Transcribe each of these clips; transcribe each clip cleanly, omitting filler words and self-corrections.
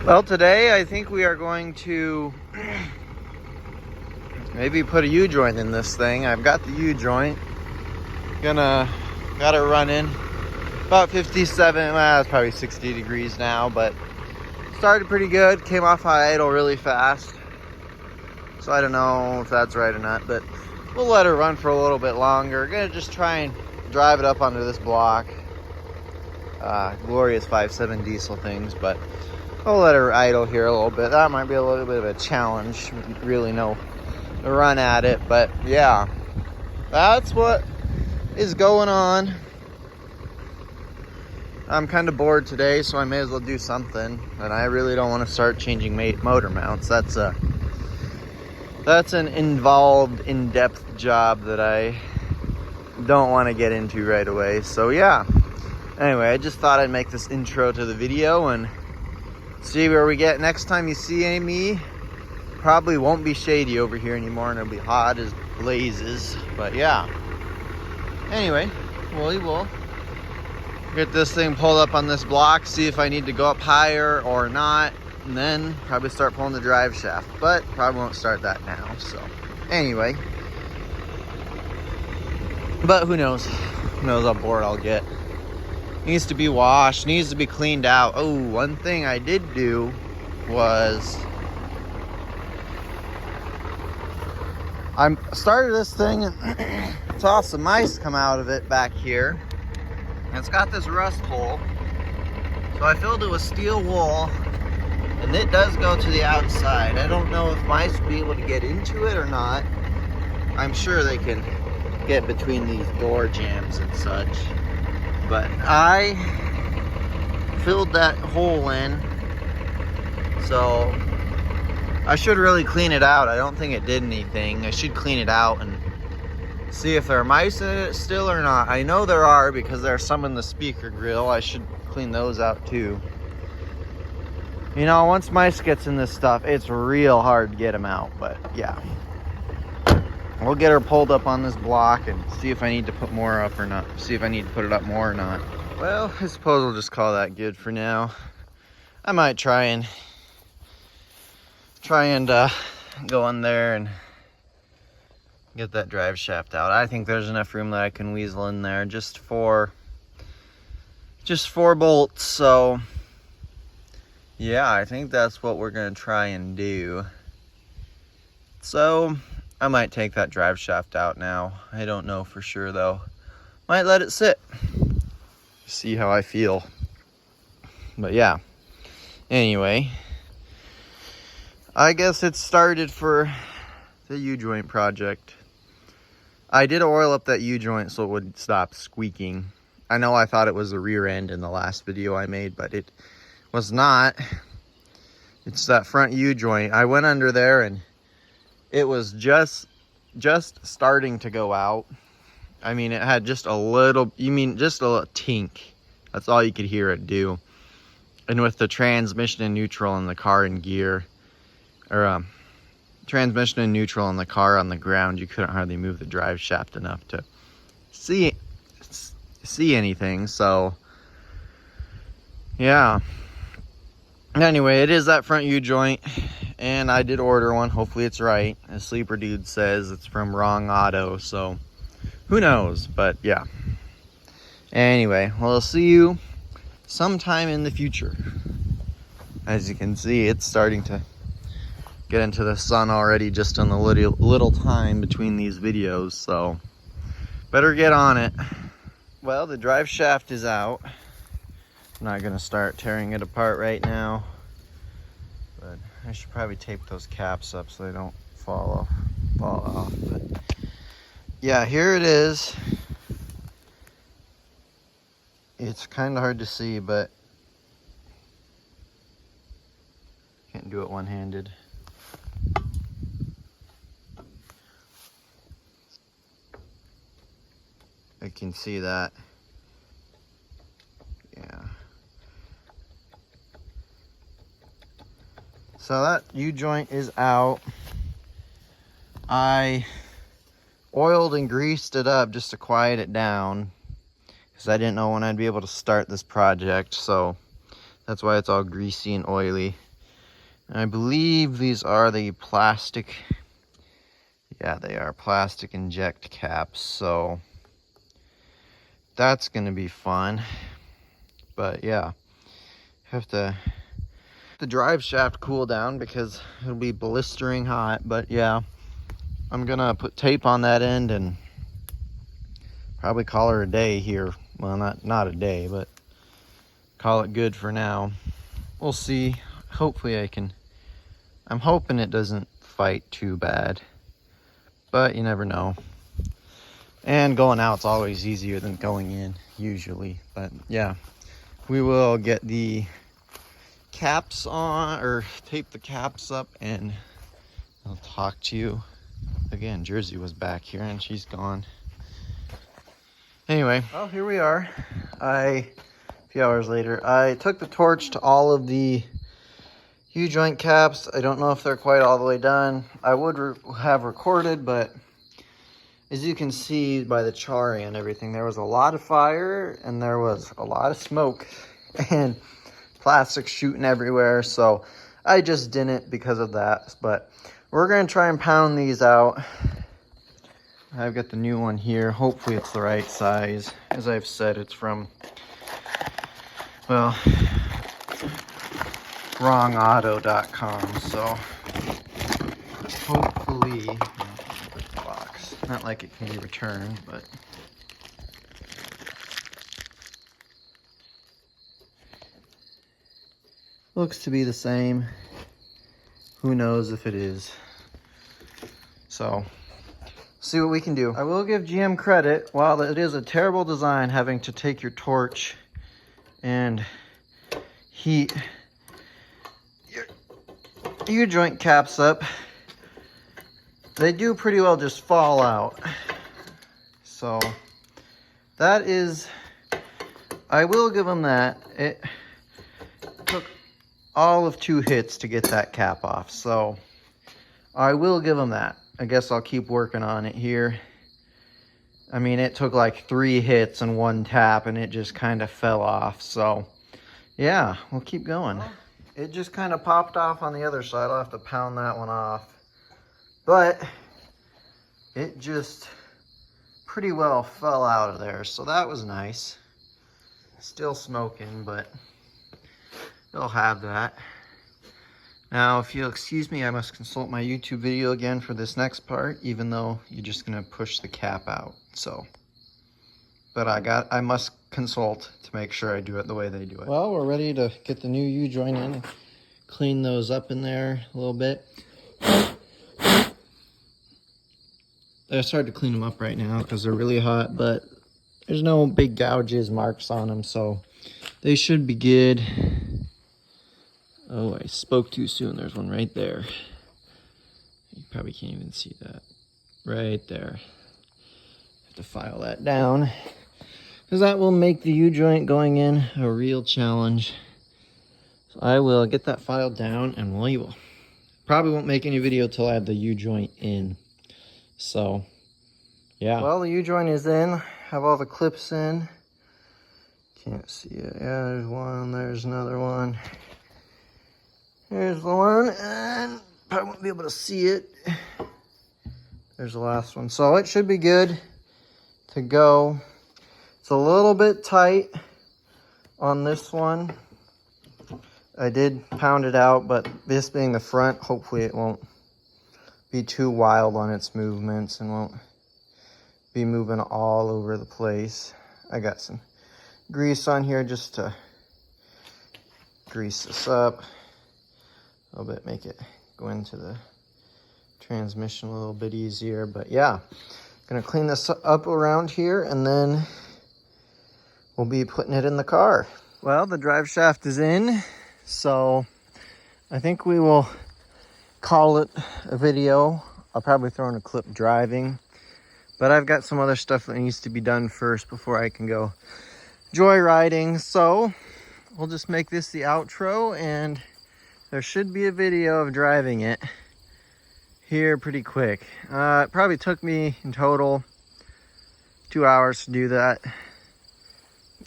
Well, today I think we are going to maybe put a U-joint in this thing. I've got the U-joint. Got it running. About 57, well, it's probably 60 degrees now, but started pretty good. Came off high idle really fast. So I don't know if that's right or not, but we'll let her run for a little bit longer. Gonna just try and drive it up onto this block. Glorious 5.7 diesel things, but I'll let her idle here a little bit. That might be a little bit of a challenge. Really no run at it, but yeah, that's what is going on. I'm kind of bored today, so I may as well do something. And I really don't want to start changing motor mounts. That's an involved, in-depth job that I don't want to get into right away. So yeah. Anyway, I just thought I'd make this intro to the video and see where we get. Next time you see me, probably won't be shady over here anymore, and it'll be hot as blazes. But yeah. Anyway, we will get this thing pulled up on this block, see if I need to go up higher or not, and then probably start pulling the drive shaft. But probably won't start that now. So anyway, but who knows? Who knows how bored I'll get. Needs to be washed, needs to be cleaned out. Oh, one thing I did do was I started this thing and saw some mice come out of it back here. And it's got this rust hole. So I filled it with steel wool, and it does go to the outside. I don't know if mice will be able to get into it or not. I'm sure they can get between these door jambs and such. But I filled that hole in, so I should really clean it out. I don't think it did anything. I should clean it out and see if there are mice in it still or not. I know there are because there are some in the speaker grill. I should clean those out too. You know, once mice gets in this stuff, it's real hard to get them out, but yeah. We'll get her pulled up on this block and see if I need to put more up or not. See if I need to put it up more or not. Well, I suppose we'll just call that good for now. I might try and go in there and get that drive shaft out. I think there's enough room that I can weasel in there just four bolts. So yeah, I think that's what we're gonna try and do. So I might take that drive shaft out now. I don't know for sure though. Might let it sit. See how I feel. But yeah. Anyway, I guess it started for the U-joint project. I did oil up that U-joint so it would stop squeaking. I know I thought it was the rear end in the last video I made, but it was not. It's that front U-joint. I went under there and it was just starting to go out. I mean, it had just a little, just a little tink. That's all you could hear it do. And with the transmission and neutral in the car in gear, or transmission and neutral in the car on the ground, you couldn't hardly move the drive shaft enough to see anything. So yeah. Anyway, it is that front U-joint, and I did order one. Hopefully it's right. A sleeper dude says it's from Wrong Auto, so who knows? But yeah. Anyway, we'll see you sometime in the future. As you can see, it's starting to get into the sun already just in the little time between these videos, so better get on it. Well, the drive shaft is out. I'm not gonna start tearing it apart right now, but I should probably tape those caps up so they don't fall off. But yeah, here it is. It's kind of hard to see, but can't do it one-handed. I can see that. Yeah. So that U-joint is out. I oiled and greased it up just to quiet it down because I didn't know when I'd be able to start this project, so that's why it's all greasy and oily. I believe these are the plastic, yeah, they are plastic inject caps, so that's gonna be fun. But yeah, have to the drive shaft cool down because it'll be blistering hot. But yeah, I'm gonna put tape on that end and probably call her a day here. Well, not a day, but call it good for now. We'll see. Hopefully I'm hoping it doesn't fight too bad, but you never know. And going out's always easier than going in, usually. But yeah, we will get the caps on, or tape the caps up, and I'll talk to you again. Jersey was back here and she's gone. Anyway, well, here we are. A few hours later, I took the torch to all of the U-joint caps. I don't know if they're quite all the way done. I would have recorded, but as you can see by the charring and everything, there was a lot of fire and there was a lot of smoke and plastic shooting everywhere. So I just didn't because of that. But we're going to try and pound these out. I've got the new one here. Hopefully it's the right size. As I've said, it's from, well, wrongauto.com. So hopefully, box. Not like it can be returned, but looks to be the same. Who knows if it is. So see what we can do. I will give GM credit. While it is a terrible design having to take your torch and heat your U-joint caps up, they do pretty well just fall out. So that is, I will give them that. It took all of 2 hits to get that cap off, so I will give them that. I guess I'll keep working on it here. I mean, it took like 3 hits and 1 tap and it just kind of fell off. So yeah, we'll keep going. It just kind of popped off on the other side. I'll have to pound that one off. But it just pretty well fell out of there. So that was nice. Still smoking, but it'll have that. Now, if you'll excuse me, I must consult my YouTube video again for this next part, even though you're just gonna push the cap out, so. But I must consult to make sure I do it the way they do it. Well, we're ready to get the new U-joint in and clean those up in there a little bit. I started to clean them up right now because they're really hot, but there's no big gouges, marks on them, so they should be good. Oh, I spoke too soon. There's one right there. You probably can't even see that. Right there. Have to file that down, because that will make the U-joint going in a real challenge. So I will get that filed down, and we will. Probably won't make any video till I have the U-joint in. So, yeah. Well, the U-joint is in. Have all the clips in. Can't see it. Yeah, there's one. There's another one. There's the one, and probably won't be able to see it. There's the last one. So it should be good to go. It's a little bit tight on this one. I did pound it out, but this being the front, hopefully it won't be too wild on its movements and won't be moving all over the place. I got some grease on here just to grease this up a little bit, make it go into the transmission a little bit easier. But yeah, gonna clean this up around here and then we'll be putting it in the car. Well, the drive shaft is in, so I think we will call it a video. I'll probably throw in a clip driving, but I've got some other stuff that needs to be done first before I can go joyriding. So we'll just make this the outro, and there should be a video of driving it here pretty quick. It probably took me in total 2 hours to do that.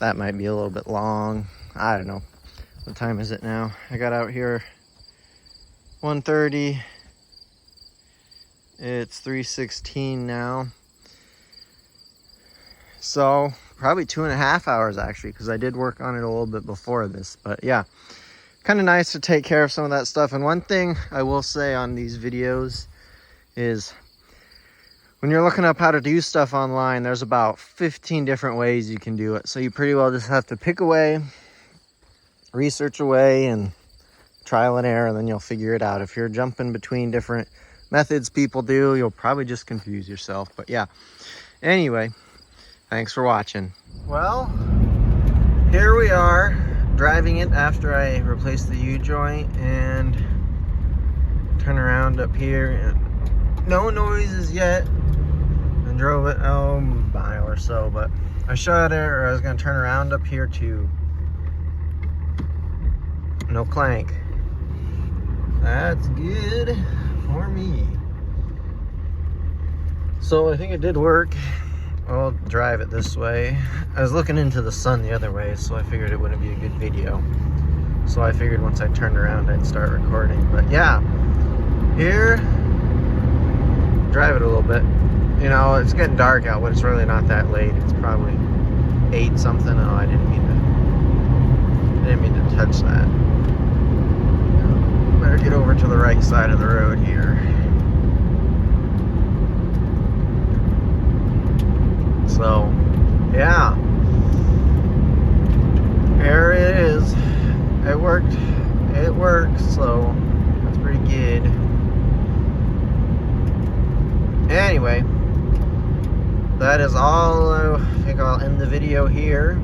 That might be a little bit long. I don't know. What time is it now? I got out here 1:30. It's 3:16 now. So probably 2.5 hours actually, because I did work on it a little bit before this. But yeah, kind of nice to take care of some of that stuff. And one thing I will say on these videos is when you're looking up how to do stuff online, there's about 15 different ways you can do it. So you pretty well just have to pick away, research away, and trial and error, and then you'll figure it out. If you're jumping between different methods people do, you'll probably just confuse yourself. But yeah, anyway, thanks for watching. Well, here we are driving it after I replaced the U-joint and turn around up here, and no noises yet. And drove it a mile or so, but I shut it, or I was gonna turn around up here too. No clank. That's good for me. So I think it did work. I'll drive it this way. I was looking into the sun the other way, so I figured it wouldn't be a good video. So I figured once I turned around, I'd start recording. But yeah, here, drive it a little bit. You know, it's getting dark out, but it's really not that late. It's probably 8 something. Oh, I didn't mean to touch that. Better get over to the right side of the road here. So, yeah. There it is. It worked. It worked, so that's pretty good. Anyway, that is all. I think I'll end the video here.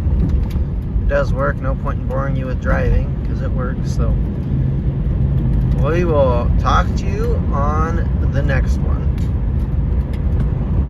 It does work. No point in boring you with driving, because it works. So we will talk to you